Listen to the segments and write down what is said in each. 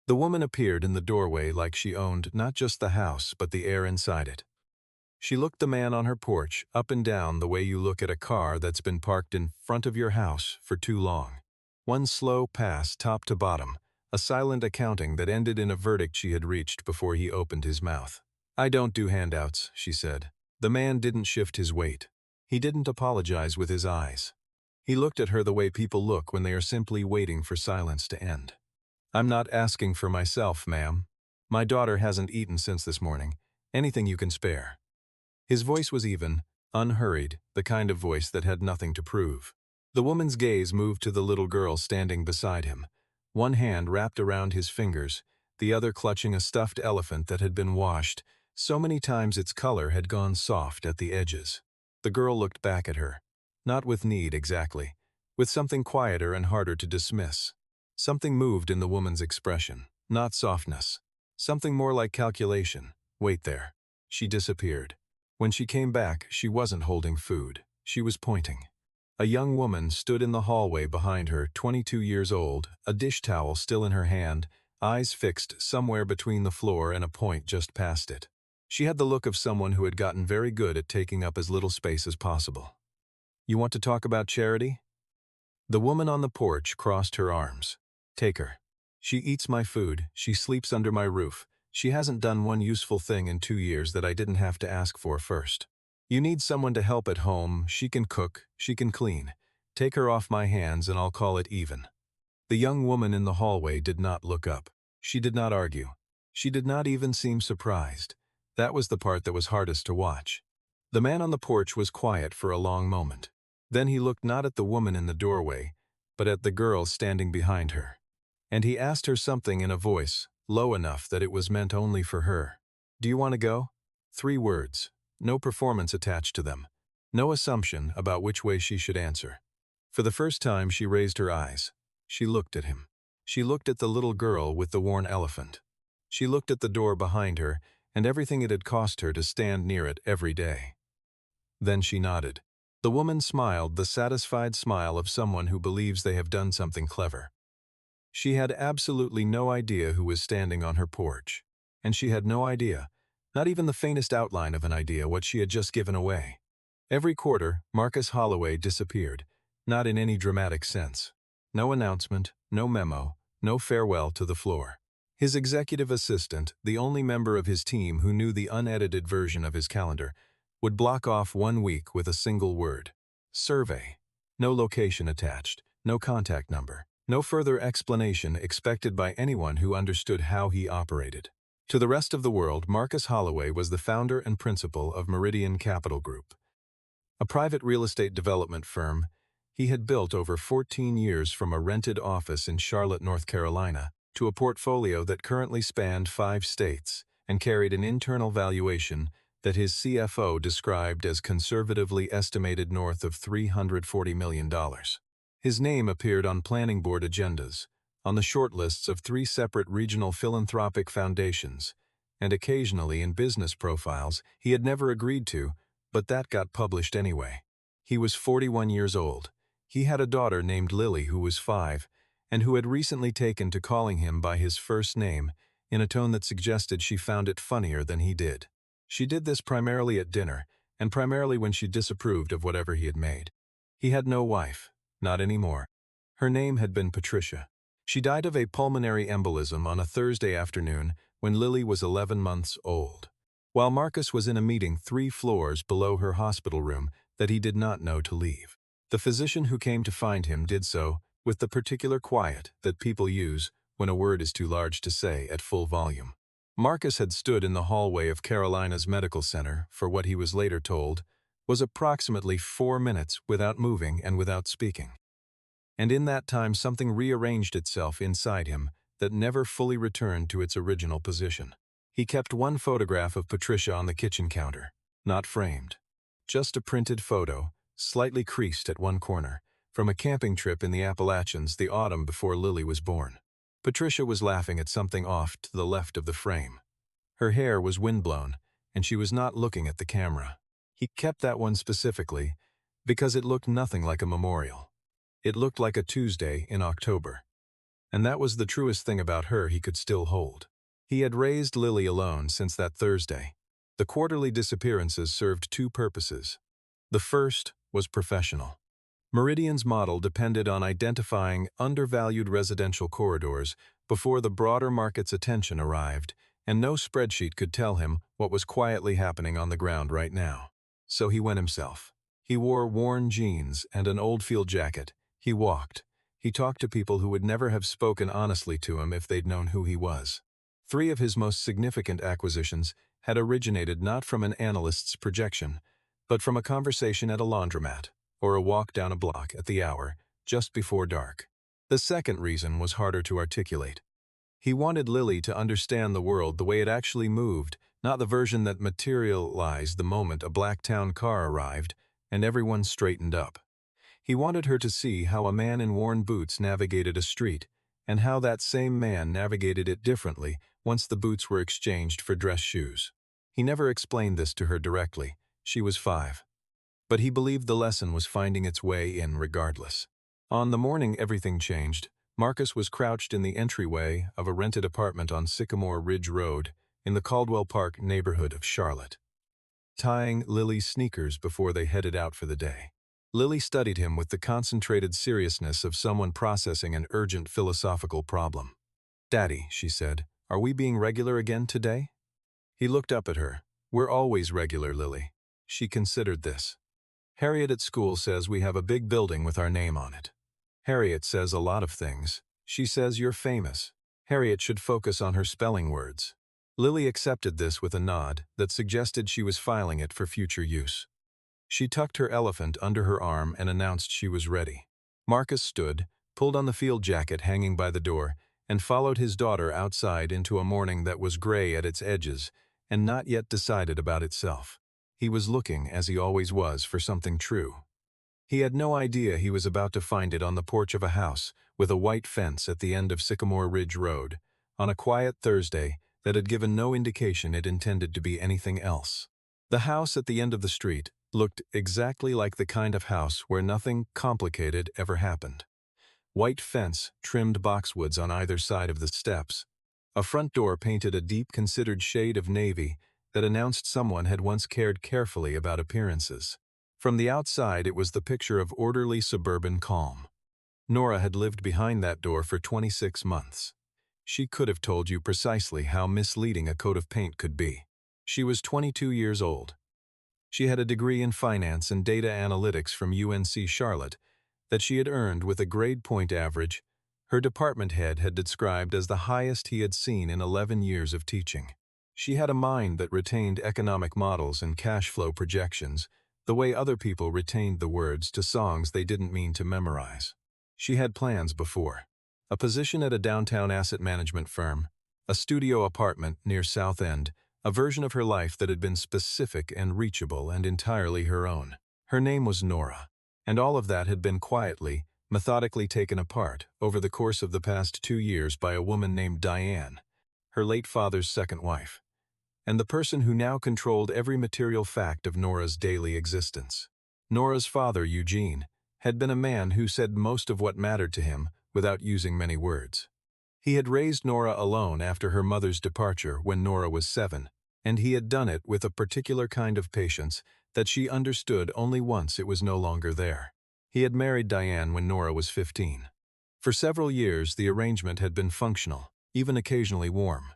The woman appeared in the doorway like she owned not just the house but the air inside it. She looked the man on her porch up and down the way you look at a car that's been parked in front of your house for too long. One slow pass top to bottom, a silent accounting that ended in a verdict she had reached before he opened his mouth. "I don't do handouts," she said. The man didn't shift his weight. He didn't apologize with his eyes. He looked at her the way people look when they are simply waiting for silence to end. "I'm not asking for myself, ma'am. My daughter hasn't eaten since this morning. Anything you can spare." His voice was even, unhurried, the kind of voice that had nothing to prove. The woman's gaze moved to the little girl standing beside him, one hand wrapped around his fingers, the other clutching a stuffed elephant that had been washed so many times its color had gone soft at the edges. The girl looked back at her, not with need exactly, with something quieter and harder to dismiss. Something moved in the woman's expression, not softness. Something more like calculation. "Wait there." She disappeared. When she came back, she wasn't holding food. She was pointing. A young woman stood in the hallway behind her, 22 years old, a dish towel still in her hand, eyes fixed somewhere between the floor and a point just past it. She had the look of someone who had gotten very good at taking up as little space as possible. "You want to talk about charity?" The woman on the porch crossed her arms. "Take her. She eats my food, she sleeps under my roof. She hasn't done one useful thing in 2 years that I didn't have to ask for first. You need someone to help at home, she can cook, she can clean. Take her off my hands and I'll call it even." The young woman in the hallway did not look up. She did not argue. She did not even seem surprised. That was the part that was hardest to watch. The man on the porch was quiet for a long moment. Then he looked not at the woman in the doorway, but at the girl standing behind her. And he asked her something in a voice, low enough that it was meant only for her. "Do you want to go?" 3 words, no performance attached to them, no assumption about which way she should answer. For the first time she raised her eyes. She looked at him. She looked at the little girl with the worn elephant. She looked at the door behind her and everything it had cost her to stand near it every day. Then she nodded. The woman smiled, the satisfied smile of someone who believes they have done something clever. She had absolutely no idea who was standing on her porch. And she had no idea, not even the faintest outline of an idea, what she had just given away. Every quarter, Marcus Holloway disappeared, not in any dramatic sense. No announcement, no memo, no farewell to the floor. His executive assistant, the only member of his team who knew the unedited version of his calendar, would block off 1 week with a single word. Survey. No location attached, no contact number. No further explanation expected by anyone who understood how he operated. To the rest of the world, Marcus Holloway was the founder and principal of Meridian Capital Group, a private real estate development firm he had built over 14 years from a rented office in Charlotte, North Carolina, to a portfolio that currently spanned 5 states and carried an internal valuation that his CFO described as conservatively estimated north of $340 million. His name appeared on planning board agendas, on the shortlists of 3 separate regional philanthropic foundations, and occasionally in business profiles he had never agreed to, but that got published anyway. He was 41 years old. He had a daughter named Lily who was 5, and who had recently taken to calling him by his first name in a tone that suggested she found it funnier than he did. She did this primarily at dinner, and primarily when she disapproved of whatever he had made. He had no wife. Not anymore. Her name had been Patricia. She died of a pulmonary embolism on a Thursday afternoon when Lily was 11 months old, while Marcus was in a meeting 3 floors below her hospital room that he did not know to leave. The physician who came to find him did so with the particular quiet that people use when a word is too large to say at full volume. Marcus had stood in the hallway of Carolina's Medical Center for what he was later told was approximately 4 minutes without moving and without speaking. And in that time something rearranged itself inside him that never fully returned to its original position. He kept one photograph of Patricia on the kitchen counter, not framed. Just a printed photo, slightly creased at one corner, from a camping trip in the Appalachians the autumn before Lily was born. Patricia was laughing at something off to the left of the frame. Her hair was windblown, and she was not looking at the camera. He kept that one specifically because it looked nothing like a memorial. It looked like a Tuesday in October. and that was the truest thing about her he could still hold. He had raised Lily alone since that Thursday. The quarterly disappearances served two purposes. The first was professional. Meridian's model depended on identifying undervalued residential corridors before the broader market's attention arrived, and no spreadsheet could tell him what was quietly happening on the ground right now. So he went himself. He wore worn jeans and an old field jacket. He walked. He talked to people who would never have spoken honestly to him if they'd known who he was. 3 of his most significant acquisitions had originated not from an analyst's projection, but from a conversation at a laundromat, or a walk down a block at the hour just before dark. The second reason was harder to articulate. He wanted Lily to understand the world the way it actually moved, not the version that materialized the moment a Blacktown car arrived and everyone straightened up. He wanted her to see how a man in worn boots navigated a street, and how that same man navigated it differently once the boots were exchanged for dress shoes. He never explained this to her directly. She was 5. But he believed the lesson was finding its way in regardless. On the morning everything changed, Marcus was crouched in the entryway of a rented apartment on Sycamore Ridge Road in the Caldwell Park neighborhood of Charlotte, tying Lily's sneakers before they headed out for the day. Lily studied him with the concentrated seriousness of someone processing an urgent philosophical problem. "Daddy," she said, "are we being regular again today?" He looked up at her. "We're always regular, Lily." She considered this. "Harriet at school says we have a big building with our name on it." "Harriet says a lot of things. She says you're famous. Harriet should focus on her spelling words." Lily accepted this with a nod that suggested she was filing it for future use. She tucked her elephant under her arm and announced she was ready. Marcus stood, pulled on the field jacket hanging by the door, and followed his daughter outside into a morning that was gray at its edges and not yet decided about itself. He was looking, as he always was, for something true. He had no idea he was about to find it on the porch of a house with a white fence at the end of Sycamore Ridge Road, on a quiet Thursday that had given no indication it intended to be anything else. The house at the end of the street looked exactly like the kind of house where nothing complicated ever happened. White fence trimmed boxwoods on either side of the steps. A front door painted a deep considered shade of navy that announced someone had once cared carefully about appearances. From the outside, it was the picture of orderly suburban calm. Nora had lived behind that door for 26 months. She could have told you precisely how misleading a coat of paint could be. She was 22 years old. She had a degree in finance and data analytics from UNC Charlotte that she had earned with a grade point average her department head had described as the highest he had seen in 11 years of teaching. She had a mind that retained economic models and cash flow projections, the way other people retained the words to songs they didn't mean to memorize. She had plans before. A position at a downtown asset management firm, a studio apartment near South End, a version of her life that had been specific and reachable and entirely her own. Her name was Nora, and all of that had been quietly, methodically taken apart over the course of the past 2 years by a woman named Diane, her late father's second wife, and the person who now controlled every material fact of Nora's daily existence. Nora's father, Eugene, had been a man who said most of what mattered to him without using many words. He had raised Nora alone after her mother's departure when Nora was 7, and he had done it with a particular kind of patience that she understood only once it was no longer there. He had married Diane when Nora was 15. For several years, the arrangement had been functional, even occasionally warm.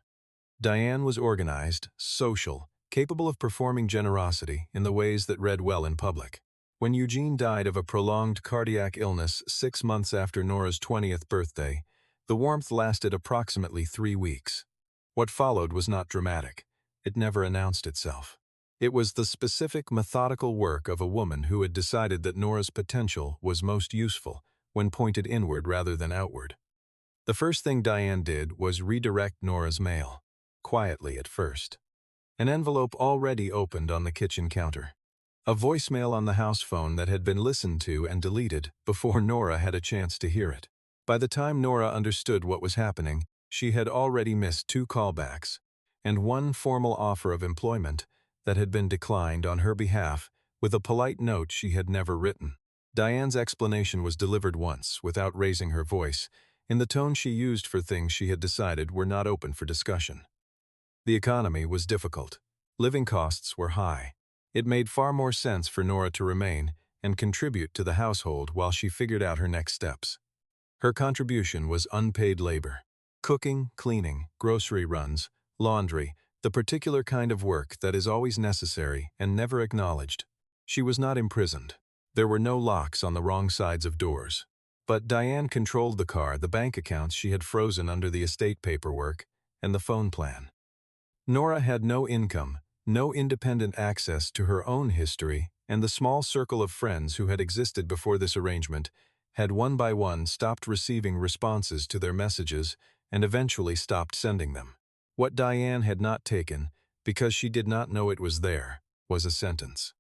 Diane was organized, social, capable of performing generosity in the ways that read well in public. When Eugene died of a prolonged cardiac illness 6 months after Nora's 20th birthday, the warmth lasted approximately 3 weeks. What followed was not dramatic. It never announced itself. It was the specific, methodical work of a woman who had decided that Nora's potential was most useful when pointed inward rather than outward. The first thing Diane did was redirect Nora's mail, quietly at first. An envelope already opened on the kitchen counter. A voicemail on the house phone that had been listened to and deleted before Nora had a chance to hear it. By the time Nora understood what was happening, she had already missed 2 callbacks and 1 formal offer of employment that had been declined on her behalf with a polite note she had never written. Diane's explanation was delivered once, without raising her voice, in the tone she used for things she had decided were not open for discussion. The economy was difficult. Living costs were high. It made far more sense for Nora to remain and contribute to the household while she figured out her next steps. Her contribution was unpaid labor. Cooking, cleaning, grocery runs, laundry, the particular kind of work that is always necessary and never acknowledged. She was not imprisoned. There were no locks on the wrong sides of doors. But Diane controlled the car, the bank accounts she had frozen under the estate paperwork, and the phone plan. Nora had no income, no independent access to her own history, and the small circle of friends who had existed before this arrangement had one by one stopped receiving responses to their messages and eventually stopped sending them. What Diane had not taken, because she did not know it was there, was a sentence.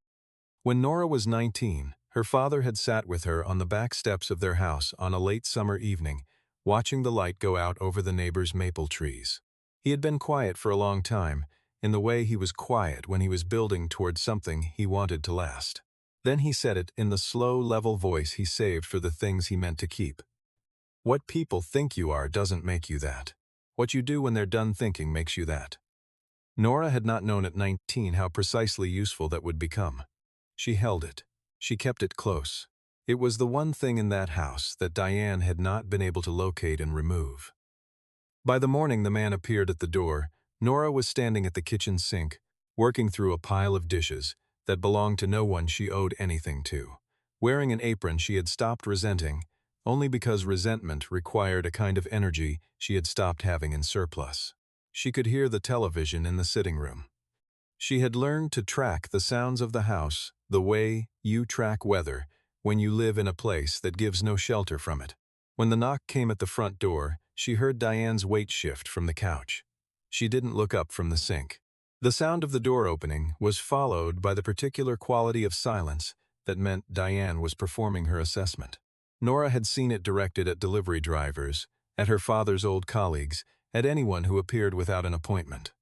When Nora was 19, her father had sat with her on the back steps of their house on a late summer evening, watching the light go out over the neighbors' maple trees. He had been quiet for a long time, in the way he was quiet when he was building towards something he wanted to last. Then he said it in the slow, level voice he saved for the things he meant to keep. What people think you are doesn't make you that. What you do when they're done thinking makes you that. Nora had not known at 19 how precisely useful that would become. She held it. She kept it close. It was the one thing in that house that Diane had not been able to locate and remove. By the morning the man appeared at the door, Nora was standing at the kitchen sink, working through a pile of dishes that belonged to no one she owed anything to, wearing an apron she had stopped resenting, only because resentment required a kind of energy she had stopped having in surplus. She could hear the television in the sitting room. She had learned to track the sounds of the house the way you track weather when you live in a place that gives no shelter from it. When the knock came at the front door, she heard Diane's weight shift from the couch. She didn't look up from the sink. The sound of the door opening was followed by the particular quality of silence that meant Diane was performing her assessment. Nora had seen it directed at delivery drivers, at her father's old colleagues, at anyone who appeared without an appointment.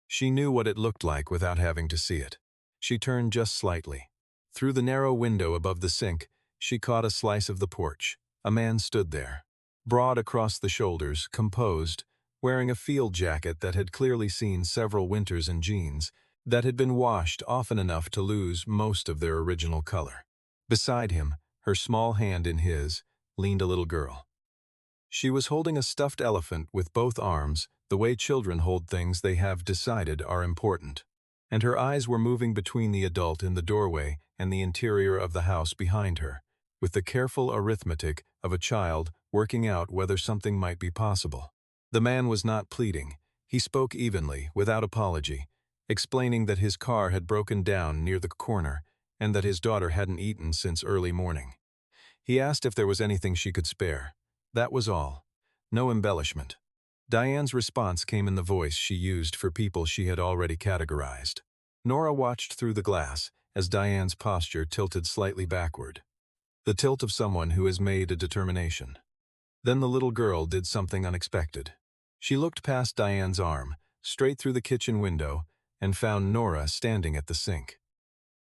She knew what it looked like without having to see it. She turned just slightly. Through the narrow window above the sink, she caught a slice of the porch. A man stood there, broad across the shoulders, composed, wearing a field jacket that had clearly seen several winters and jeans that had been washed often enough to lose most of their original color. Beside him, her small hand in his, leaned a little girl. She was holding a stuffed elephant with both arms, the way children hold things they have decided are important. And her eyes were moving between the adult in the doorway and the interior of the house behind her, with the careful arithmetic of a child working out whether something might be possible. The man was not pleading. He spoke evenly, without apology, explaining that his car had broken down near the corner and that his daughter hadn't eaten since early morning. He asked if there was anything she could spare. That was all. No embellishment. Diane's response came in the voice she used for people she had already categorized. Nora watched through the glass as Diane's posture tilted slightly backward. The tilt of someone who has made a determination. Then the little girl did something unexpected. She looked past Diane's arm, straight through the kitchen window, and found Nora standing at the sink.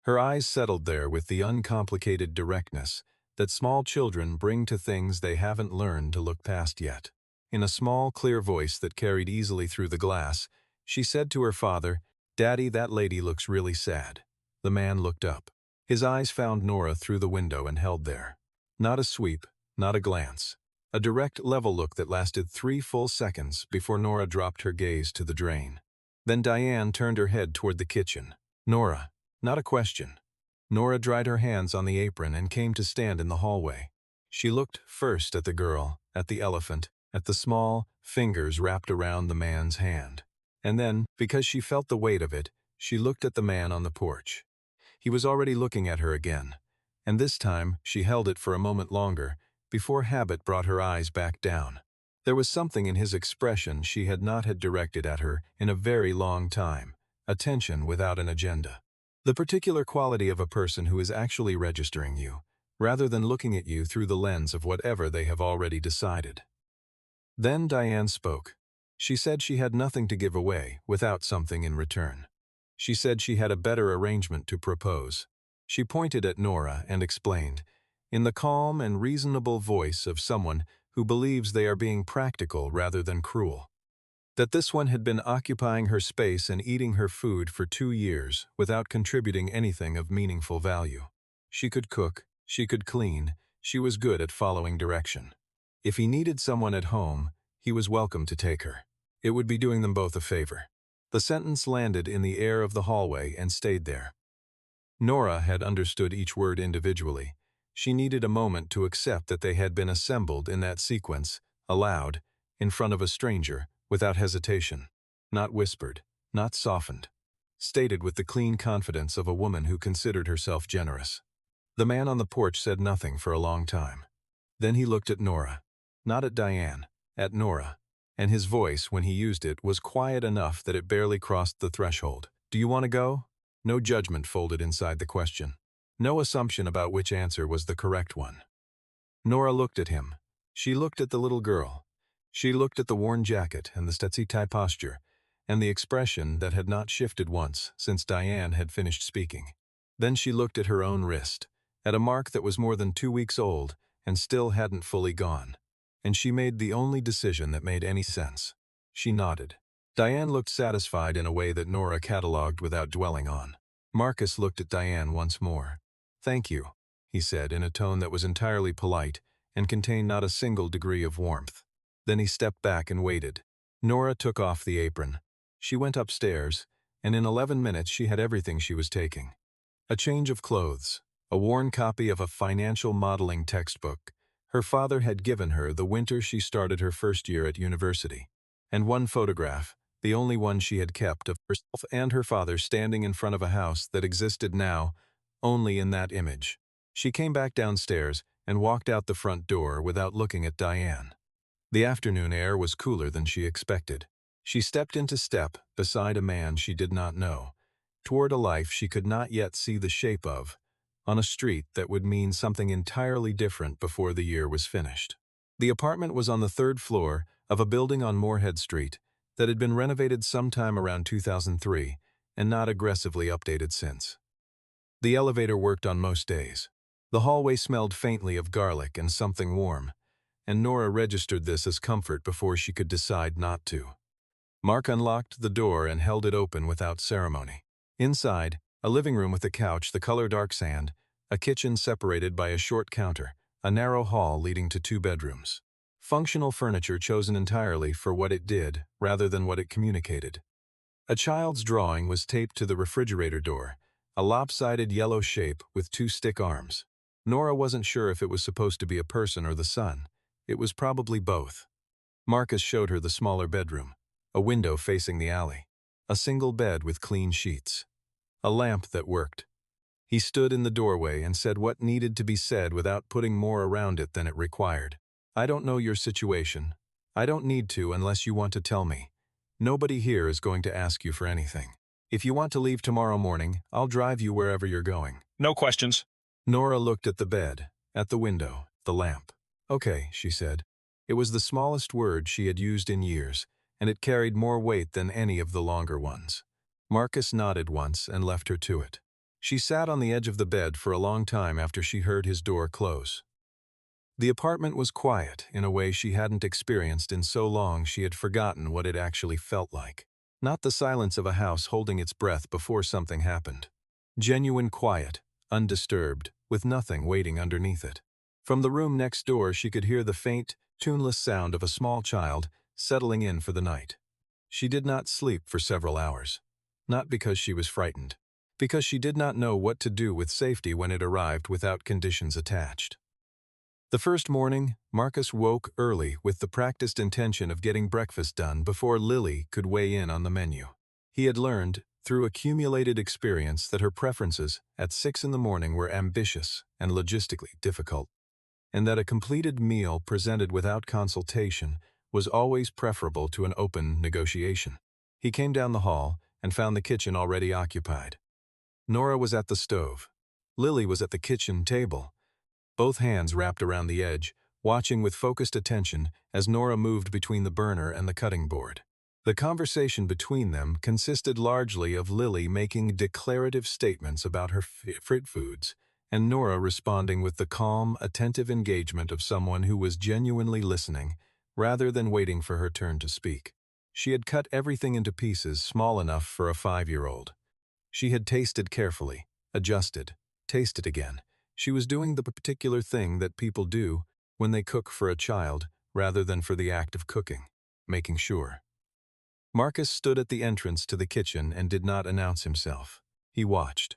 Her eyes settled there with the uncomplicated directness that small children bring to things they haven't learned to look past yet. In a small, clear voice that carried easily through the glass, she said to her father, "Daddy, that lady looks really sad." The man looked up. His eyes found Nora through the window and held there. Not a sweep, not a glance. A direct, level look that lasted 3 full seconds before Nora dropped her gaze to the drain. Then Diane turned her head toward the kitchen. Nora, not a question. Nora dried her hands on the apron and came to stand in the hallway. She looked first at the girl, at the elephant, at the small fingers wrapped around the man's hand. And then, because she felt the weight of it, she looked at the man on the porch. He was already looking at her again, and this time she held it for a moment longer, before habit brought her eyes back down. There was something in his expression she had not had directed at her in a very long time, attention without an agenda. The particular quality of a person who is actually registering you, rather than looking at you through the lens of whatever they have already decided. Then Diane spoke. She said she had nothing to give away without something in return. She said she had a better arrangement to propose. She pointed at Nora and explained, in the calm and reasonable voice of someone who believes they are being practical rather than cruel. That this one had been occupying her space and eating her food for 2 years without contributing anything of meaningful value. She could cook, she could clean, she was good at following direction. If he needed someone at home, he was welcome to take her. It would be doing them both a favor. The sentence landed in the air of the hallway and stayed there. Nora had understood each word individually. She needed a moment to accept that they had been assembled in that sequence, aloud, in front of a stranger, without hesitation. Not whispered, not softened. Stated with the clean confidence of a woman who considered herself generous. The man on the porch said nothing for a long time. Then he looked at Nora. Not at Diane, at Nora. And his voice, when he used it, was quiet enough that it barely crossed the threshold. "Do you want to go?" No judgment folded inside the question. No assumption about which answer was the correct one. Nora looked at him. She looked at the little girl. She looked at the worn jacket and the stetsy-tie posture, and the expression that had not shifted once since Diane had finished speaking. Then she looked at her own wrist, at a mark that was more than 2 weeks old and still hadn't fully gone. And she made the only decision that made any sense. She nodded. Diane looked satisfied in a way that Nora catalogued without dwelling on. Marcus looked at Diane once more. "Thank you," he said in a tone that was entirely polite and contained not a single degree of warmth. Then he stepped back and waited. Nora took off the apron. She went upstairs, and in 11 minutes she had everything she was taking. A change of clothes, a worn copy of a financial modeling textbook her father had given her the winter she started her first year at university, and one photograph, the only one she had kept, of herself and her father standing in front of a house that existed now only in that image. She came back downstairs and walked out the front door without looking at Diane. The afternoon air was cooler than she expected. She stepped into step beside a man she did not know, toward a life she could not yet see the shape of, on a street that would mean something entirely different before the year was finished. The apartment was on the 3rd floor of a building on Moorhead Street that had been renovated sometime around 2003 and not aggressively updated since. The elevator worked on most days. The hallway smelled faintly of garlic and something warm, and Nora registered this as comfort before she could decide not to. Mark unlocked the door and held it open without ceremony. Inside, a living room with a couch the color dark sand, a kitchen separated by a short counter, a narrow hall leading to 2 bedrooms. Functional furniture chosen entirely for what it did rather than what it communicated. A child's drawing was taped to the refrigerator door, a lopsided yellow shape with 2 stick arms. Nora wasn't sure if it was supposed to be a person or the sun. It was probably both. Marcus showed her the smaller bedroom, a window facing the alley, a single bed with clean sheets, a lamp that worked. He stood in the doorway and said what needed to be said without putting more around it than it required. "I don't know your situation. I don't need to unless you want to tell me. Nobody here is going to ask you for anything. If you want to leave tomorrow morning, I'll drive you wherever you're going." "No questions." Nora looked at the bed, at the window, the lamp. "Okay," she said. It was the smallest word she had used in years, and it carried more weight than any of the longer ones. Marcus nodded once and left her to it. She sat on the edge of the bed for a long time after she heard his door close. The apartment was quiet in a way she hadn't experienced in so long she had forgotten what it actually felt like. Not the silence of a house holding its breath before something happened. Genuine quiet, undisturbed, with nothing waiting underneath it. From the room next door she could hear the faint, tuneless sound of a small child settling in for the night. She did not sleep for several hours. Not because she was frightened. Because she did not know what to do with safety when it arrived without conditions attached. The first morning, Marcus woke early with the practiced intention of getting breakfast done before Lily could weigh in on the menu. He had learned, through accumulated experience, that her preferences at 6 in the morning were ambitious and logistically difficult, and that a completed meal presented without consultation was always preferable to an open negotiation. He came down the hall and found the kitchen already occupied. Nora was at the stove. Lily was at the kitchen table, both hands wrapped around the edge, watching with focused attention as Nora moved between the burner and the cutting board. The conversation between them consisted largely of Lily making declarative statements about her favorite foods and Nora responding with the calm, attentive engagement of someone who was genuinely listening, rather than waiting for her turn to speak. She had cut everything into pieces small enough for a 5-year-old. She had tasted carefully, adjusted, tasted again. She was doing the particular thing that people do when they cook for a child rather than for the act of cooking, making sure. Marcus stood at the entrance to the kitchen and did not announce himself. He watched.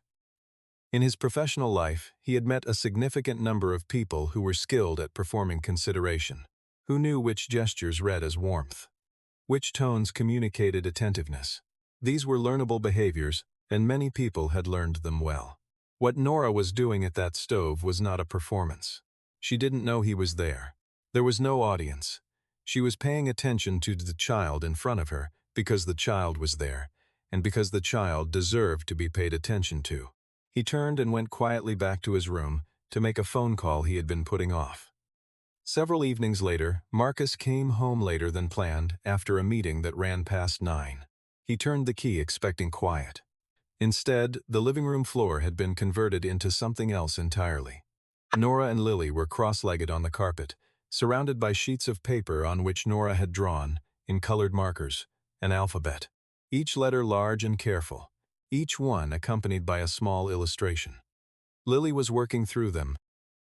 In his professional life, he had met a significant number of people who were skilled at performing consideration, who knew which gestures read as warmth, which tones communicated attentiveness. These were learnable behaviors, and many people had learned them well. What Nora was doing at that stove was not a performance. She didn't know he was there. There was no audience. She was paying attention to the child in front of her because the child was there, and because the child deserved to be paid attention to. He turned and went quietly back to his room to make a phone call he had been putting off. Several evenings later, Marcus came home later than planned after a meeting that ran past 9. He turned the key expecting quiet. Instead, the living room floor had been converted into something else entirely. Nora and Lily were cross-legged on the carpet, surrounded by sheets of paper on which Nora had drawn, in colored markers, an alphabet, each letter large and careful, each one accompanied by a small illustration. Lily was working through them,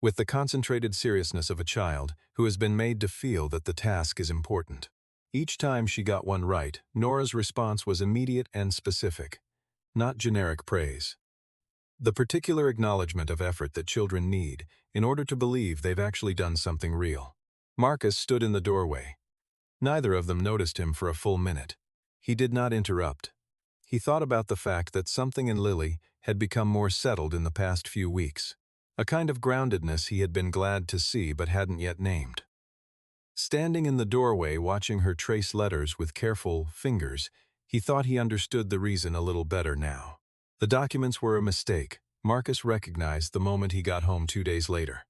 with the concentrated seriousness of a child who has been made to feel that the task is important. Each time she got one right, Nora's response was immediate and specific, not generic praise. The particular acknowledgement of effort that children need in order to believe they've actually done something real. Marcus stood in the doorway. Neither of them noticed him for a full minute. He did not interrupt. He thought about the fact that something in Lily had become more settled in the past few weeks, a kind of groundedness he had been glad to see but hadn't yet named. Standing in the doorway watching her trace letters with careful fingers, he thought he understood the reason a little better now. The documents were a mistake, Marcus recognized the moment he got home 2 days later.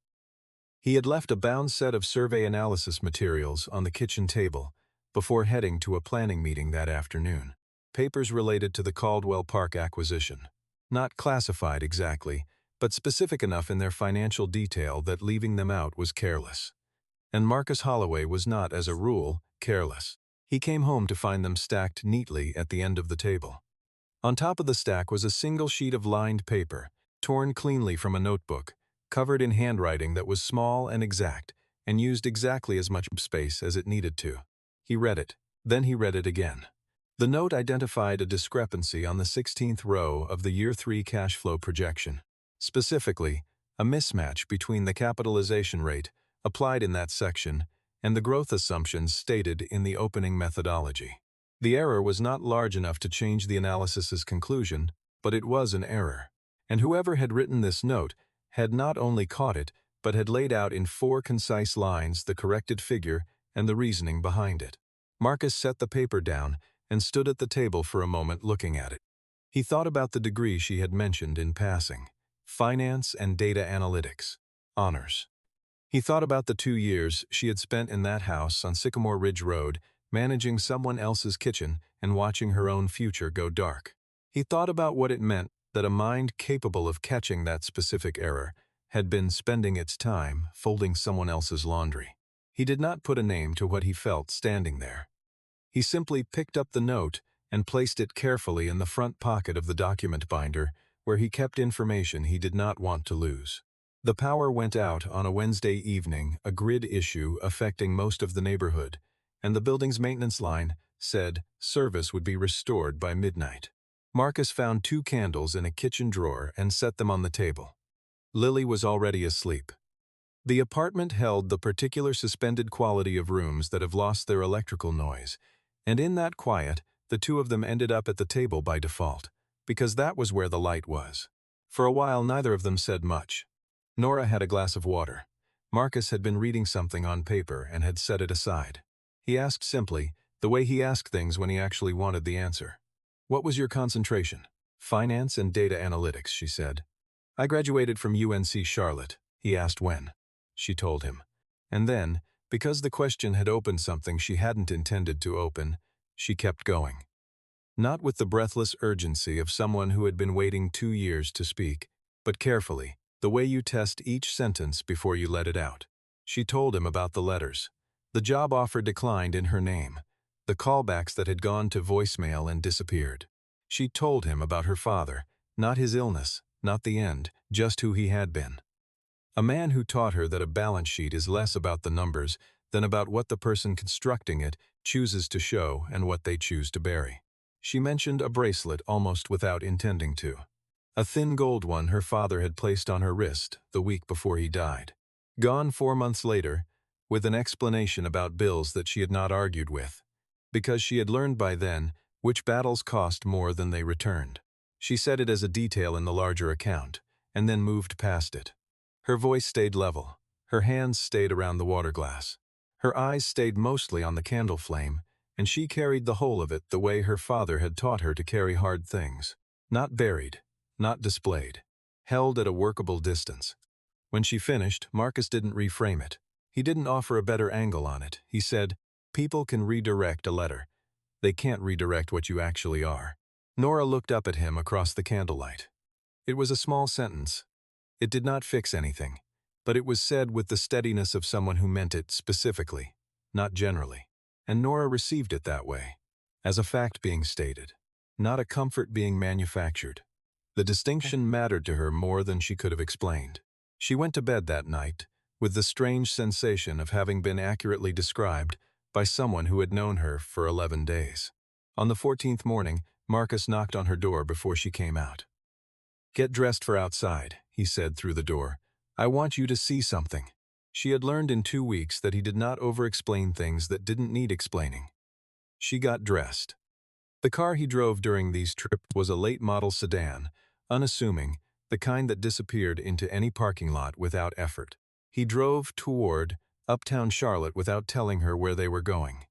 He had left a bound set of survey analysis materials on the kitchen table before heading to a planning meeting that afternoon. Papers related to the Caldwell Park acquisition. Not classified exactly, but specific enough in their financial detail that leaving them out was careless. And Marcus Holloway was not, as a rule, careless. He came home to find them stacked neatly at the end of the table. On top of the stack was a single sheet of lined paper, torn cleanly from a notebook, covered in handwriting that was small and exact, and used exactly as much space as it needed to. He read it, then he read it again. The note identified a discrepancy on the 16th row of the Year 3 cash flow projection. Specifically, a mismatch between the capitalization rate applied in that section and the growth assumptions stated in the opening methodology. The error was not large enough to change the analysis's conclusion, but it was an error. And whoever had written this note had not only caught it, but had laid out in 4 concise lines the corrected figure and the reasoning behind it. Marcus set the paper down and stood at the table for a moment looking at it. He thought about the degree she had mentioned in passing, finance and data analytics, honors. He thought about the 2 years she had spent in that house on Sycamore Ridge Road, managing someone else's kitchen and watching her own future go dark. He thought about what it meant that a mind capable of catching that specific error had been spending its time folding someone else's laundry. He did not put a name to what he felt standing there. He simply picked up the note and placed it carefully in the front pocket of the document binder where he kept information he did not want to lose. The power went out on a Wednesday evening, a grid issue affecting most of the neighborhood, and the building's maintenance line said service would be restored by midnight. Marcus found 2 candles in a kitchen drawer and set them on the table. Lily was already asleep. The apartment held the particular suspended quality of rooms that have lost their electrical noise, and in that quiet, the 2 of them ended up at the table by default, because that was where the light was. For a while, neither of them said much. Nora had a glass of water. Marcus had been reading something on paper and had set it aside. He asked simply, the way he asked things when he actually wanted the answer. "What was your concentration?" "Finance and data analytics," she said. "I graduated from UNC Charlotte." He asked when. She told him. And then, because the question had opened something she hadn't intended to open, she kept going. Not with the breathless urgency of someone who had been waiting 2 years to speak, but carefully, the way you test each sentence before you let it out. She told him about the letters. The job offer declined in her name. The callbacks that had gone to voicemail and disappeared. She told him about her father, not his illness, not the end, just who he had been. A man who taught her that a balance sheet is less about the numbers than about what the person constructing it chooses to show and what they choose to bury. She mentioned a bracelet almost without intending to. A thin gold one her father had placed on her wrist the week before he died. Gone 4 months later, with an explanation about bills that she had not argued with, because she had learned by then which battles cost more than they returned. She said it as a detail in the larger account, and then moved past it. Her voice stayed level. Her hands stayed around the water glass. Her eyes stayed mostly on the candle flame, and she carried the whole of it the way her father had taught her to carry hard things. Not buried, not displayed. Held at a workable distance. When she finished, Marcus didn't reframe it. He didn't offer a better angle on it. He said, "People can redirect a letter. They can't redirect what you actually are." Nora looked up at him across the candlelight. It was a small sentence. It did not fix anything, but it was said with the steadiness of someone who meant it specifically, not generally. And Nora received it that way, as a fact being stated, not a comfort being manufactured. The distinction mattered to her more than she could have explained. She went to bed that night with the strange sensation of having been accurately described by someone who had known her for 11 days. On the 14th morning, Marcus knocked on her door before she came out. "Get dressed for outside," he said through the door. "I want you to see something." She had learned in 2 weeks that he did not over-explain things that didn't need explaining. She got dressed. The car he drove during these trips was a late-model sedan, unassuming, the kind that disappeared into any parking lot without effort. He drove toward uptown Charlotte without telling her where they were going,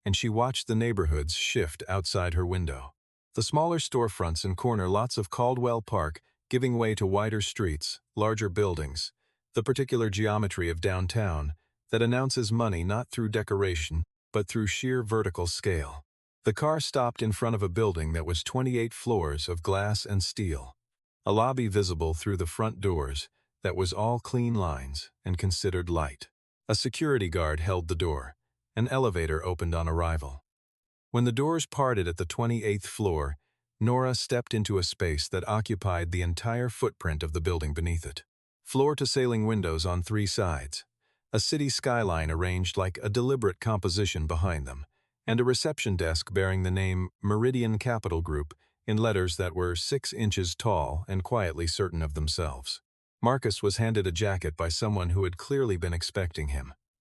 and she watched the neighborhoods shift outside her window. The smaller storefronts and corner lots of Caldwell Park giving way to wider streets, larger buildings, the particular geometry of downtown that announces money not through decoration but through sheer vertical scale. The car stopped in front of a building that was 28 floors of glass and steel. A lobby visible through the front doors that was all clean lines and considered light. A security guard held the door. An elevator opened on arrival. When the doors parted at the 28th floor, Nora stepped into a space that occupied the entire footprint of the building beneath it. Floor-to-ceiling windows on 3 sides, a city skyline arranged like a deliberate composition behind them, and a reception desk bearing the name Meridian Capital Group in letters that were 6 inches tall and quietly certain of themselves. Marcus was handed a jacket by someone who had clearly been expecting him.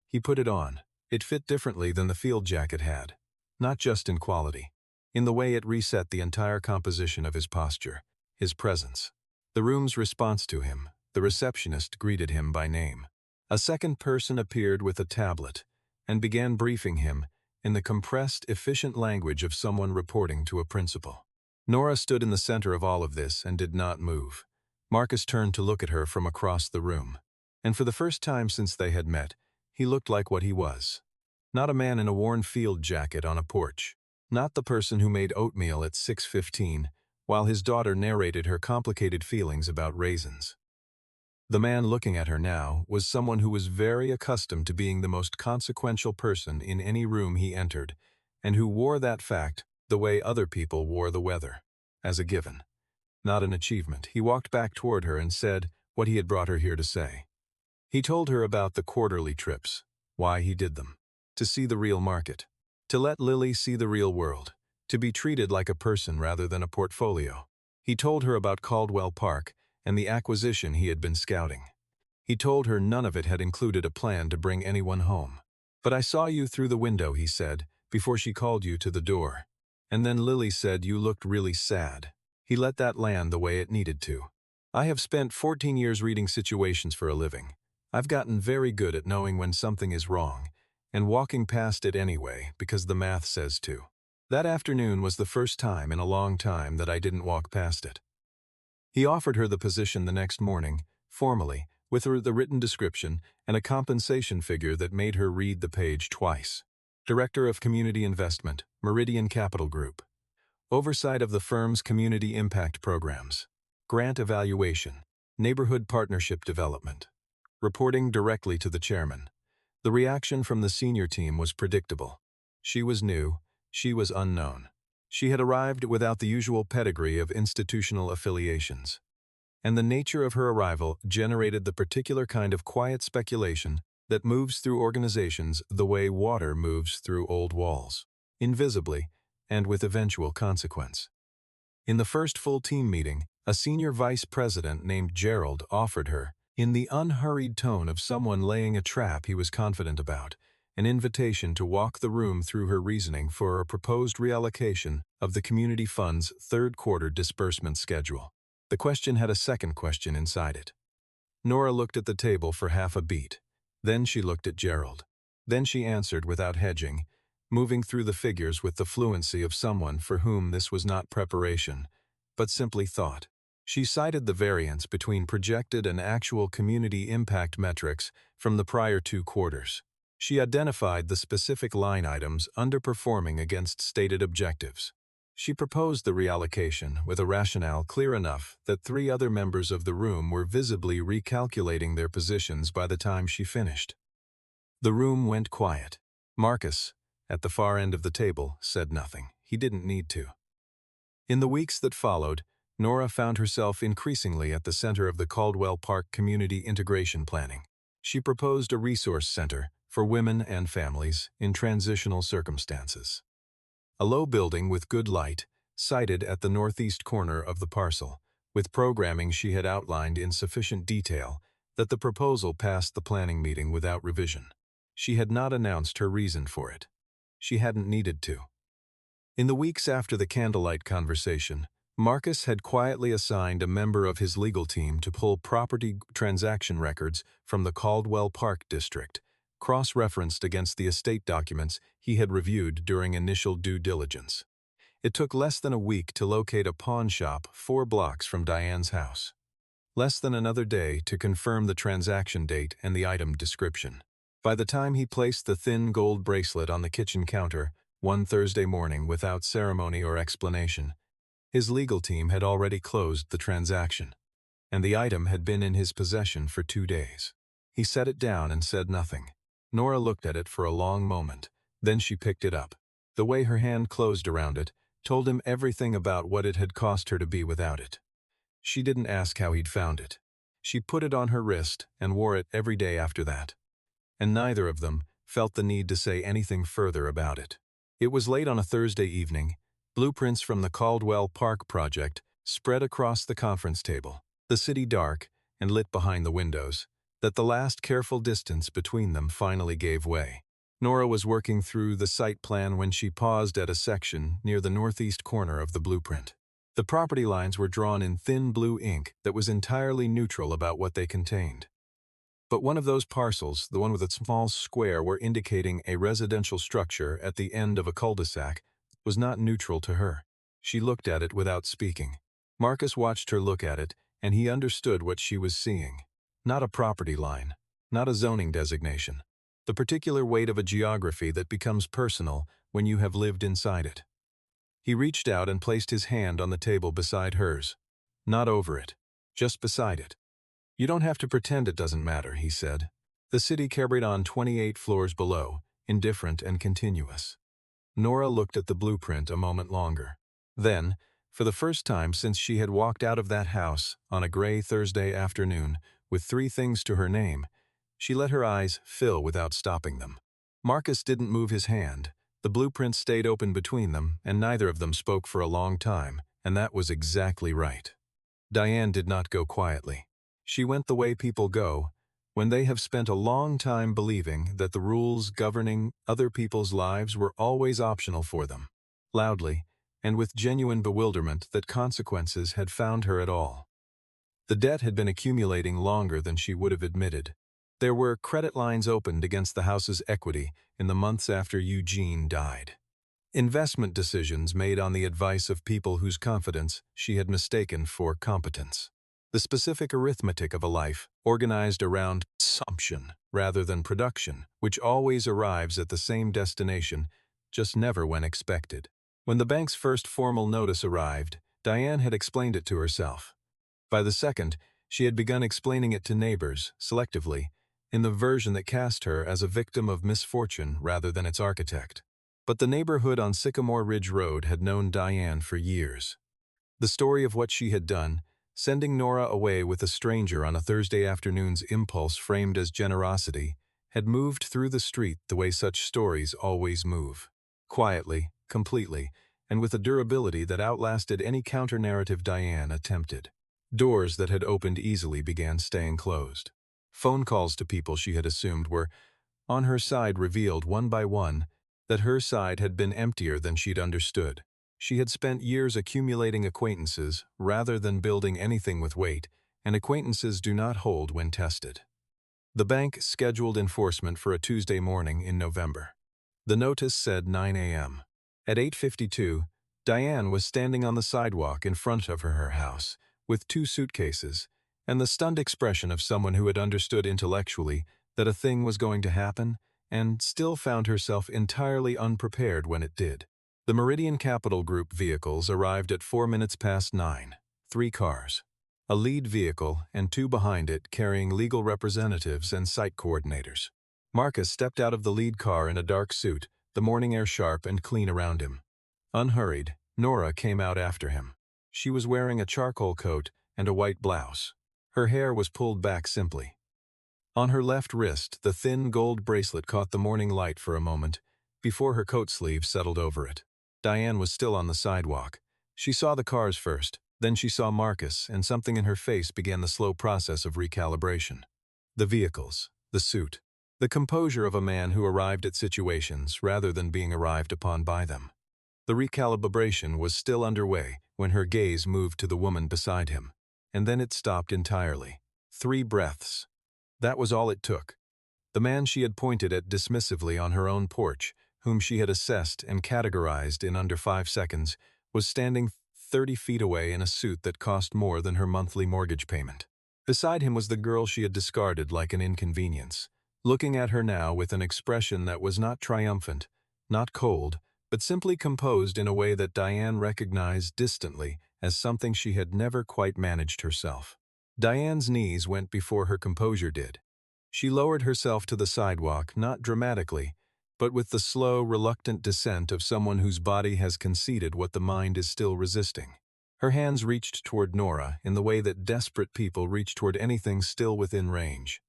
He put it on. It fit differently than the field jacket had, not just in quality, in the way it reset the entire composition of his posture, his presence. The room's response to him, the receptionist greeted him by name. A second person appeared with a tablet and began briefing him in the compressed, efficient language of someone reporting to a principal. Nora stood in the center of all of this and did not move. Marcus turned to look at her from across the room, and for the first time since they had met, he looked like what he was. Not a man in a worn field jacket on a porch. Not the person who made oatmeal at 6:15 while his daughter narrated her complicated feelings about raisins. The man looking at her now was someone who was very accustomed to being the most consequential person in any room he entered, and who wore that fact the way other people wore the weather, as a given, not an achievement. He walked back toward her and said what he had brought her here to say. He told her about the quarterly trips, why he did them. To see the real market. To let Lily see the real world. To be treated like a person rather than a portfolio. He told her about Caldwell Park and the acquisition he had been scouting. He told her none of it had included a plan to bring anyone home. "But I saw you through the window," he said, before she called you to the door. "And then Lily said you looked really sad." He let that land the way it needed to. "I have spent 14 years reading situations for a living. I've gotten very good at knowing when something is wrong, and walking past it anyway because the math says to. That afternoon was the first time in a long time that I didn't walk past it." He offered her the position the next morning, formally, with the written description and a compensation figure that made her read the page twice. Director of Community Investment, Meridian Capital Group. Oversight of the firm's community impact programs. Grant evaluation. Neighborhood Partnership Development. Reporting directly to the chairman. The reaction from the senior team was predictable. She was new, she was unknown. She had arrived without the usual pedigree of institutional affiliations. And the nature of her arrival generated the particular kind of quiet speculation that moves through organizations the way water moves through old walls, invisibly and with eventual consequence. In the first full team meeting, a senior vice president named Gerald offered her, in the unhurried tone of someone laying a trap he was confident about, an invitation to walk the room through her reasoning for a proposed reallocation of the community fund's third-quarter disbursement schedule. The question had a second question inside it. Nora looked at the table for half a beat. Then she looked at Gerald. Then she answered without hedging, moving through the figures with the fluency of someone for whom this was not preparation, but simply thought. She cited the variance between projected and actual community impact metrics from the prior 2 quarters. She identified the specific line items underperforming against stated objectives. She proposed the reallocation with a rationale clear enough that 3 other members of the room were visibly recalculating their positions by the time she finished. The room went quiet. Marcus, at the far end of the table, said nothing. He didn't need to. In the weeks that followed, Nora found herself increasingly at the center of the Caldwell Park community integration planning. She proposed a resource center for women and families in transitional circumstances. A low building with good light, sited at the northeast corner of the parcel, with programming she had outlined in sufficient detail that the proposal passed the planning meeting without revision. She had not announced her reason for it. She hadn't needed to. In the weeks after the candlelight conversation, Marcus had quietly assigned a member of his legal team to pull property transaction records from the Caldwell Park district, cross-referenced against the estate documents he had reviewed during initial due diligence. It took less than a week to locate a pawn shop 4 blocks from Diane's house. Less than another day to confirm the transaction date and the item description. By the time he placed the thin gold bracelet on the kitchen counter, one Thursday morning without ceremony or explanation, his legal team had already closed the transaction, and the item had been in his possession for 2 days. He set it down and said nothing. Nora looked at it for a long moment, then she picked it up. The way her hand closed around it told him everything about what it had cost her to be without it. She didn't ask how he'd found it. She put it on her wrist and wore it every day after that. And neither of them felt the need to say anything further about it. It was late on a Thursday evening. Blueprints from the Caldwell Park project spread across the conference table, the city dark and lit behind the windows, that the last careful distance between them finally gave way. Nora was working through the site plan when she paused at a section near the northeast corner of the blueprint. The property lines were drawn in thin blue ink that was entirely neutral about what they contained. But one of those parcels, the one with a small square where indicating a residential structure at the end of a cul-de-sac, was not neutral to her. She looked at it without speaking. Marcus watched her look at it, and he understood what she was seeing. Not a property line, not a zoning designation. The particular weight of a geography that becomes personal when you have lived inside it. He reached out and placed his hand on the table beside hers. Not over it, just beside it. "You don't have to pretend it doesn't matter," he said. The city carried on 28 floors below, indifferent and continuous. Nora looked at the blueprint a moment longer. Then, for the first time since she had walked out of that house on a gray Thursday afternoon with 3 things to her name, she let her eyes fill without stopping them. Marcus didn't move his hand. The blueprint stayed open between them, and neither of them spoke for a long time, and that was exactly right. Diane did not go quietly. She went the way people go when they have spent a long time believing that the rules governing other people's lives were always optional for them. Loudly, and with genuine bewilderment that consequences had found her at all. The debt had been accumulating longer than she would have admitted. There were credit lines opened against the house's equity in the months after Eugene died. Investment decisions made on the advice of people whose confidence she had mistaken for competence. The specific arithmetic of a life organized around consumption rather than production, which always arrives at the same destination, just never when expected. When the bank's first formal notice arrived, Diane had explained it to herself. By the second, She had begun explaining it to neighbors, selectively, in the version that cast her as a victim of misfortune rather than its architect. But the neighborhood on Sycamore Ridge Road had known Diane for years. The story of what she had done, sending Nora away with a stranger on a Thursday afternoon's impulse framed as generosity, had moved through the street the way such stories always move. Quietly, completely, and with a durability that outlasted any counter-narrative Diane attempted. Doors that had opened easily began staying closed. Phone calls to people she had assumed were on her side revealed one by one that her side had been emptier than she'd understood. She had spent years accumulating acquaintances rather than building anything with weight, and acquaintances do not hold when tested. The bank scheduled enforcement for a Tuesday morning in November. The notice said 9 a.m. At 8:52, Diane was standing on the sidewalk in front of her house, with 2 suitcases, and the stunned expression of someone who had understood intellectually that a thing was going to happen, and still found herself entirely unprepared when it did. The Meridian Capital Group vehicles arrived at 4 minutes past 9, 3 cars. A lead vehicle and 2 behind it carrying legal representatives and site coordinators. Marcus stepped out of the lead car in a dark suit, the morning air sharp and clean around him. Unhurried, Nora came out after him. She was wearing a charcoal coat and a white blouse. Her hair was pulled back simply. On her left wrist, the thin gold bracelet caught the morning light for a moment, before her coat sleeve settled over it. Diane was still on the sidewalk. She saw the cars first, then she saw Marcus, and something in her face began the slow process of recalibration. The vehicles, the suit, the composure of a man who arrived at situations rather than being arrived upon by them. The recalibration was still underway when her gaze moved to the woman beside him, and then it stopped entirely. 3 breaths. That was all it took. The man she had pointed at dismissively on her own porch, whom she had assessed and categorized in under 5 seconds, was standing 30 feet away in a suit that cost more than her monthly mortgage payment. Beside him was the girl she had discarded like an inconvenience, looking at her now with an expression that was not triumphant, not cold, but simply composed in a way that Diane recognized distantly as something she had never quite managed herself. Diane's knees went before her composure did. She lowered herself to the sidewalk, not dramatically, but with the slow, reluctant descent of someone whose body has conceded what the mind is still resisting. Her hands reached toward Nora in the way that desperate people reach toward anything still within range.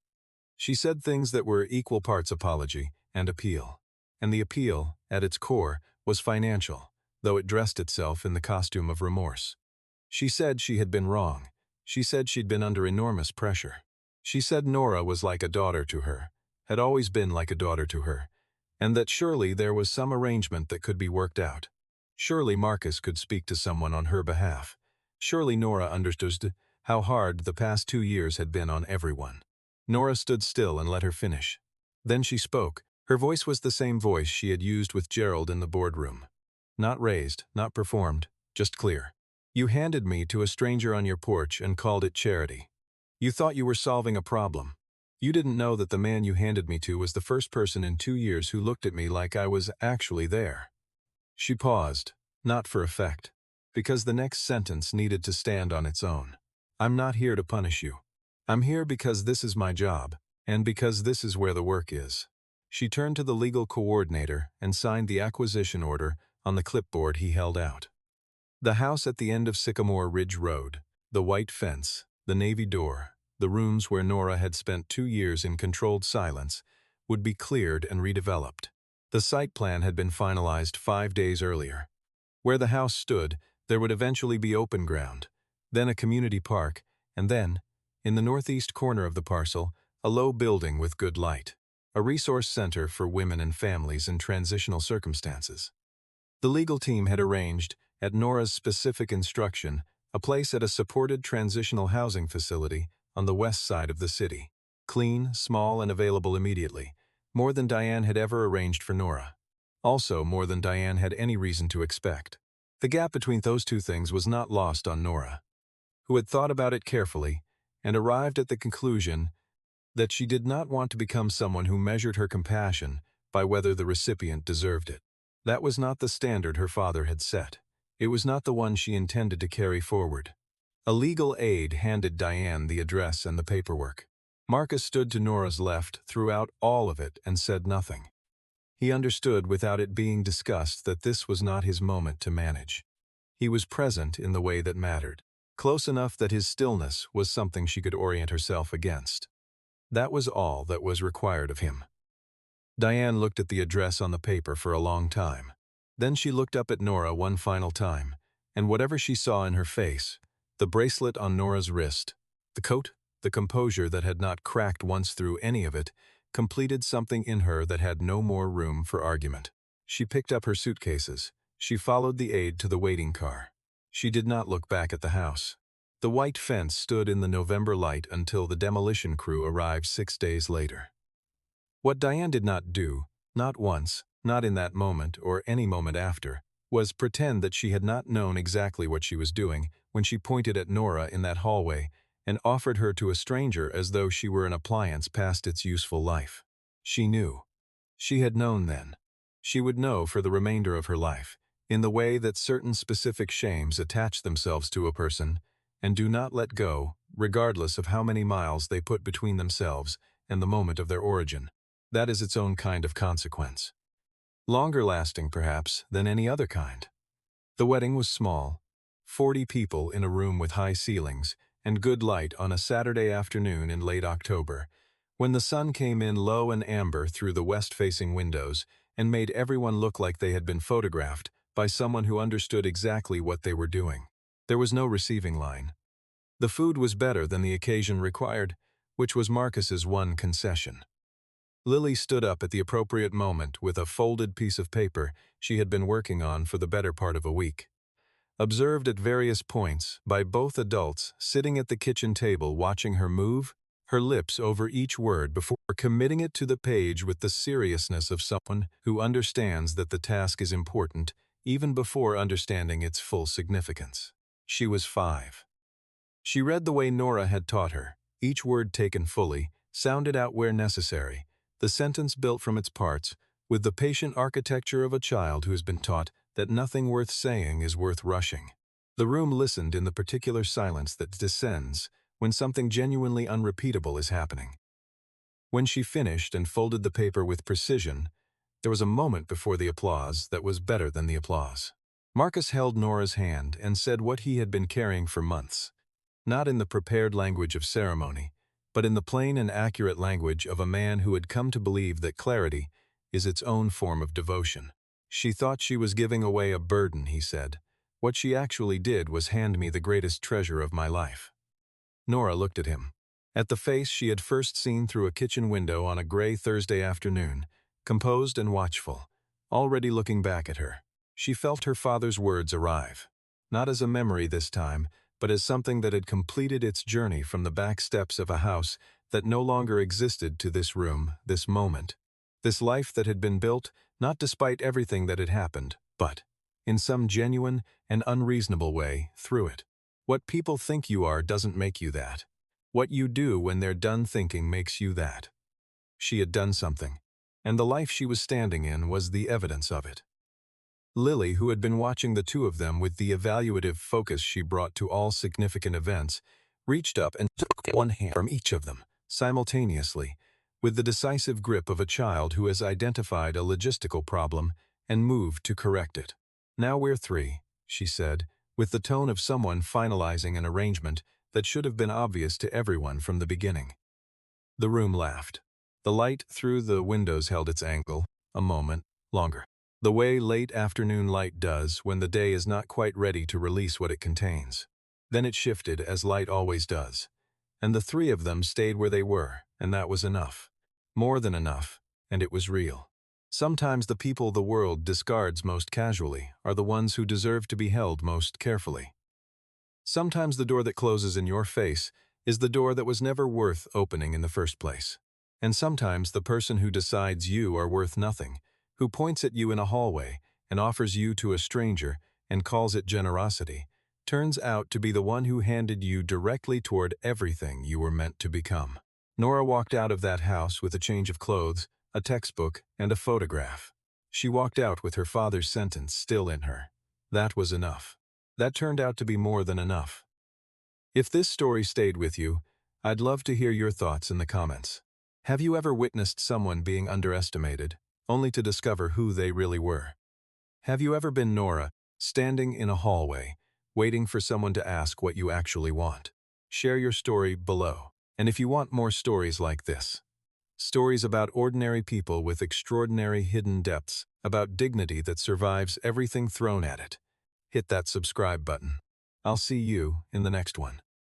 She said things that were equal parts apology and appeal. And the appeal, at its core, was financial, though it dressed itself in the costume of remorse. She said she had been wrong. She said she'd been under enormous pressure. She said Nora was like a daughter to her, had always been like a daughter to her, and that surely there was some arrangement that could be worked out. Surely Marcus could speak to someone on her behalf. Surely Nora understood how hard the past 2 years had been on everyone. Nora stood still and let her finish. Then she spoke. Her voice was the same voice she had used with Gerald in the boardroom. Not raised, not performed, just clear. You handed me to a stranger on your porch and called it charity. You thought you were solving a problem. You didn't know that the man you handed me to was the first person in 2 years who looked at me like I was actually there. She paused, not for effect, because the next sentence needed to stand on its own. I'm not here to punish you. I'm here because this is my job, and because this is where the work is. She turned to the legal coordinator and signed the acquisition order on the clipboard he held out. The house at the end of Sycamore Ridge Road, the white fence, the navy door, the rooms where Nora had spent 2 years in controlled silence, would be cleared and redeveloped. The site plan had been finalized 5 days earlier. Where the house stood, there would eventually be open ground, then a community park, and then, in the northeast corner of the parcel, a low building with good light, a resource center for women and families in transitional circumstances. The legal team had arranged, at Nora's specific instruction, a place at a supported transitional housing facility on the west side of the city. Clean, small, and available immediately. More than Diane had ever arranged for Nora. Also more than Diane had any reason to expect. The gap between those 2 things was not lost on Nora, who had thought about it carefully and arrived at the conclusion that she did not want to become someone who measured her compassion by whether the recipient deserved it. That was not the standard her father had set. It was not the one she intended to carry forward. A legal aide handed Diane the address and the paperwork. Marcus stood to Nora's left throughout all of it and said nothing. He understood without it being discussed that this was not his moment to manage. He was present in the way that mattered, close enough that his stillness was something she could orient herself against. That was all that was required of him. Diane looked at the address on the paper for a long time. Then she looked up at Nora one final time, and whatever she saw in her face, the bracelet on Nora's wrist, the coat, the composure that had not cracked once through any of it, completed something in her that had no more room for argument. She picked up her suitcases. She followed the aide to the waiting car. She did not look back at the house. The white fence stood in the November light until the demolition crew arrived 6 days later. What Diane did not do, not once, not in that moment or any moment after, was pretend that she had not known exactly what she was doing when she pointed at Nora in that hallway and offered her to a stranger as though she were an appliance past its useful life. She knew. She had known then. She would know for the remainder of her life, in the way that certain specific shames attach themselves to a person and do not let go, regardless of how many miles they put between themselves and the moment of their origin. That is its own kind of consequence. Longer lasting, perhaps, than any other kind. The wedding was small, 40 people in a room with high ceilings and good light on a Saturday afternoon in late October, when the sun came in low and amber through the west-facing windows and made everyone look like they had been photographed by someone who understood exactly what they were doing. There was no receiving line. The food was better than the occasion required, which was Marcus's one concession. Lily stood up at the appropriate moment with a folded piece of paper she had been working on for the better part of a week. Observed at various points by both adults sitting at the kitchen table watching her move, her lips over each word before committing it to the page with the seriousness of someone who understands that the task is important even before understanding its full significance. She was 5. She read the way Nora had taught her, each word taken fully, sounded out where necessary, the sentence built from its parts, with the patient architecture of a child who has been taught that nothing worth saying is worth rushing. The room listened in the particular silence that descends when something genuinely unrepeatable is happening. When she finished and folded the paper with precision, there was a moment before the applause that was better than the applause. Marcus held Nora's hand and said what he had been carrying for months, not in the prepared language of ceremony, but in the plain and accurate language of a man who had come to believe that clarity is its own form of devotion. She thought she was giving away a burden, he said. What she actually did was hand me the greatest treasure of my life. Nora looked at him. At the face she had first seen through a kitchen window on a gray Thursday afternoon, composed and watchful, already looking back at her. She felt her father's words arrive, not as a memory this time, but as something that had completed its journey from the back steps of a house that no longer existed to this room, this moment, this life that had been built, not despite everything that had happened, but, in some genuine and unreasonable way, through it. What people think you are doesn't make you that. What you do when they're done thinking makes you that. She had done something, and the life she was standing in was the evidence of it. Lily, who had been watching the two of them with the evaluative focus she brought to all significant events, reached up and took one hand from each of them, simultaneously, with the decisive grip of a child who has identified a logistical problem and moved to correct it. "Now we're 3, she said, with the tone of someone finalizing an arrangement that should have been obvious to everyone from the beginning. The room laughed. The light through the windows held its angle, a moment, longer. The way late afternoon light does when the day is not quite ready to release what it contains. Then it shifted, as light always does. And the 3 of them stayed where they were, and that was enough. More than enough, and it was real. Sometimes the people the world discards most casually are the ones who deserve to be held most carefully. Sometimes the door that closes in your face is the door that was never worth opening in the first place. And sometimes the person who decides you are worth nothing, who points at you in a hallway and offers you to a stranger and calls it generosity, turns out to be the one who handed you directly toward everything you were meant to become. Nora walked out of that house with a change of clothes, a textbook, and a photograph. She walked out with her father's sentence still in her. That was enough. That turned out to be more than enough. If this story stayed with you, I'd love to hear your thoughts in the comments. Have you ever witnessed someone being underestimated, only to discover who they really were? Have you ever been Nora, standing in a hallway, waiting for someone to ask what you actually want? Share your story below. And if you want more stories like this, stories about ordinary people with extraordinary hidden depths, about dignity that survives everything thrown at it, hit that subscribe button. I'll see you in the next one.